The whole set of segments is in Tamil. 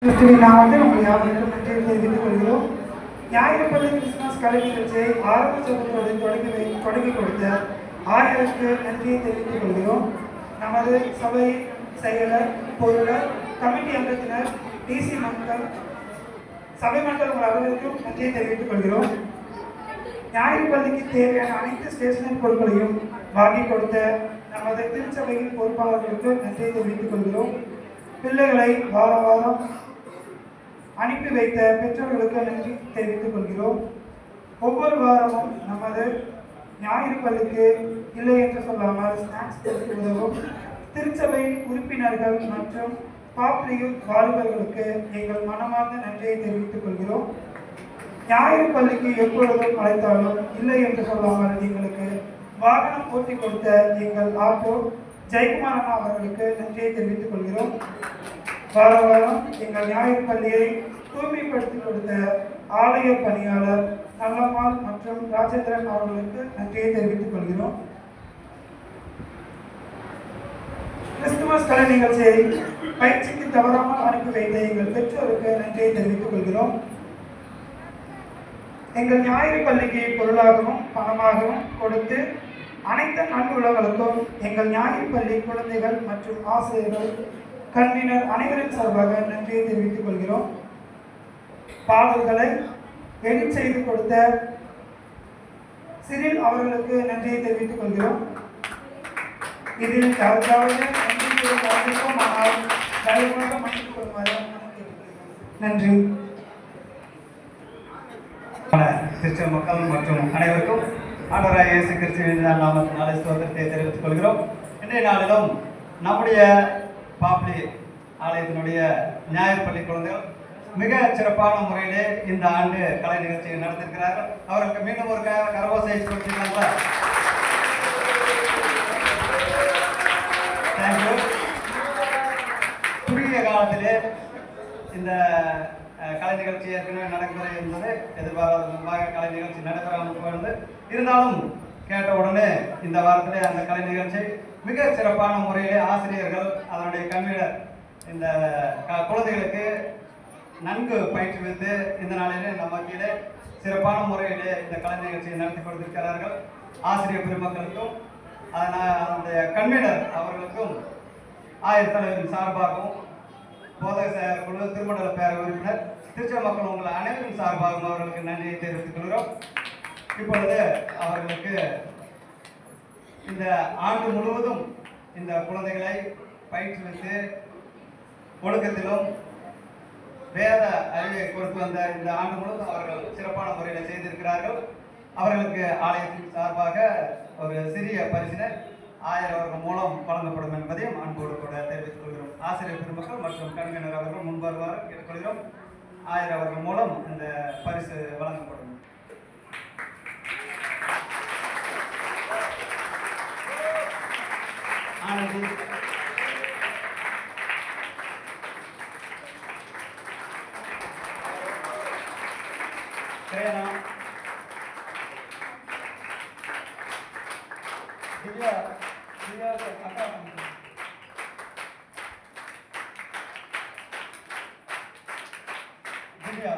நான் உங்கள் யாவருக்கும் நன்றி தெரிவித்துக் கொள்கிறோம். ஞாயிறு பள்ளி கிறிஸ்துமஸ் கலை நிகழ்ச்சியை ஆரம்ப சபையோடு தொடங்கி கொடுத்த ஆயருக்கு நன்றியை தெரிவித்துக் கொள்கிறோம். நமது சபை செயலர், பொருளர், கமிட்டி அங்கத்தினர், டிசி மக்கள், சபை மக்கள் உங்கள் அனைவருக்கும் நன்றியை தெரிவித்துக் கொள்கிறோம். ஞாயிறு பள்ளிக்கு தேவையான அனைத்து ஸ்டேஷனரி பொருட்களையும் வாங்கி கொடுத்த நமது திருச்சபையின் பொறுப்பாளர்களுக்கு நன்றியை தெரிவித்துக் கொள்கிறோம். பிள்ளைகளை வார வாரம் அனுப்பி வைத்த பெற்றோர்களுக்கு நன்றி தெரிவித்துக் கொள்கிறோம். ஒவ்வொரு வாரமும் நமது ஞாயிறு பள்ளிக்கு இல்லை என்று சொல்லாமல் ஸ்நாக்ஸ் கொடுத்து உதவும் திருச்சபை உறுப்பினர்கள் மற்றும் பாப்லியூர் வாலிபர்களுக்கு எங்கள் மனமார்ந்த நன்றியை தெரிவித்துக் கொள்கிறோம். ஞாயிறு பள்ளிக்கு எப்பொழுதும் அழைத்தாலும் இல்லை என்று சொல்லாமல் எங்களுக்கு வாகனம் ஓட்டி கொடுத்த எங்கள் ஆட்டோ ஜெயக்குமார் அண்ணா அவர்களுக்கு நன்றியை தெரிவித்துக் கொள்கிறோம். வார வாரம் எங்கள் ஞாயிறு பள்ளியை தூய்மைப்படுத்தி கொடுத்த ஆலய பணியாளர் நல்லம்மாள் மற்றும் ராஜேந்திரன் அவர்களுக்கு நன்றியை தெரிவித்துக் கொள்கிறோம். கிறிஸ்துமஸ் கலை நிகழ்ச்சியை பயிற்சிக்கு தவறாமல் அனுப்பி வைத்த எங்கள் பெற்றோருக்கு நன்றியை தெரிவித்துக் கொள்கிறோம். எங்கள் ஞாயிறு பள்ளிக்கு பொருளாகவும் பணமாகவும் கொடுத்து அனைத்து நல்வுள்ளவர்களுக்கும் எங்கள் ஞாயிறு பள்ளி குழந்தைகள் மற்றும் ஆசிரியர்கள், கல்வியினர் அனைவரின் சார்பாக நன்றியை தெரிவித்துக் கொள்கிறோம். பாடல்களை எடிட் செய்து கொடுத்த சிறில் அவர்களுக்கு நன்றியை தெரிவித்துக் கொள்கிறோம். இதில் யாருக்காவது ஆனால் தயவாக மன்னித்துக் கொள்ளுமாறு நன்றி. கிறிஸ்தவ மக்கள் மற்றும் அனைவருக்கும் ஆண்டவராகிய இயேசு கிறிஸ்துவின் நாமத்தினாலே ஸ்தோத்திரத்தை தெரிவித்துக் கொள்கிறோம். இன்றைய நாளிலும் நம்முடைய பாப்லி ஆலயத்தினுடைய ஞாயிறு பள்ளி குழந்தைகள் மிக சிறப்பான முறையிலே இந்த ஆண்டு கலை நிகழ்ச்சியை நடத்திருக்கிறார்கள். அவர்களுக்கு மீண்டும் ஒரு கரவோசை கொடுத்திருக்காங்களா? தேங்க்யூ. குறுகிய காலத்திலே இந்த கலை நிகழ்ச்சி ஏற்கனவே நடைமுறை இருந்தது. எதிர்பாராத முன்பாக கலை நிகழ்ச்சி நடைபெறாமல் போயிருந்தது. இருந்தாலும் கேட்ட உடனே இந்த வாரத்திலே அந்த கலை நிகழ்ச்சி மிக சிறப்பான முறையிலே ஆசிரியர்கள், அதனுடைய கன்வீனர் இந்த குழந்தைகளுக்கு நன்கு பயிற்றுவித்து இந்த நாளிலே நம்ம மத்தியிலே சிறப்பான முறையிலே இந்த கலை நிகழ்ச்சியை நடத்தி கொடுத்திருக்கிறார்கள். ஆசிரியர் பெருமக்களுக்கும் அதனுடைய கன்வீனர் அவர்களுக்கும் ஆயர் தலைவரின் சார்பாகவும் போதக குழு திருமண்டல பேர உறுப்பினர் திருச்சி மக்கள் உங்கள் அனைவரின் சார்பாகவும் அவர்களுக்கு நன்றியை தெரிவித்துக் கொள்கிறோம். இப்பொழுது அவர்களுக்கு இந்த ஆண்டு முழுவதும் இந்த குழந்தைகளை பயிற்றுவித்து ஒழுக்கத்திலும் வேத அறிவை கொடுத்து வந்த இந்த ஆண்டு முழுவதும் அவர்கள் சிறப்பான முறையில் செய்திருக்கிறார்கள். அவர்களுக்கு ஆலயத்தின் சார்பாக ஒரு சிறிய பரிசினை ஆயர் அவர்கள் மூலம் வழங்கப்படும் என்பதையும் அன்போடு கூட தெரிவித்துக் கொள்கிறோம். ஆசிரியர் பெருமக்கள் மற்றும் கவிஞர் அவர்கள் முன்வருவார் கேட்டுக்கொள்கிறோம். ஆயர் அவர்கள் மூலம் இந்த பரிசு வழங்கப்படும். ஆனந்தி திவ்யா அக்கா திவ்யா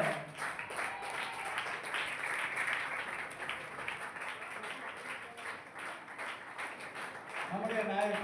நம்முடைய நாயகர்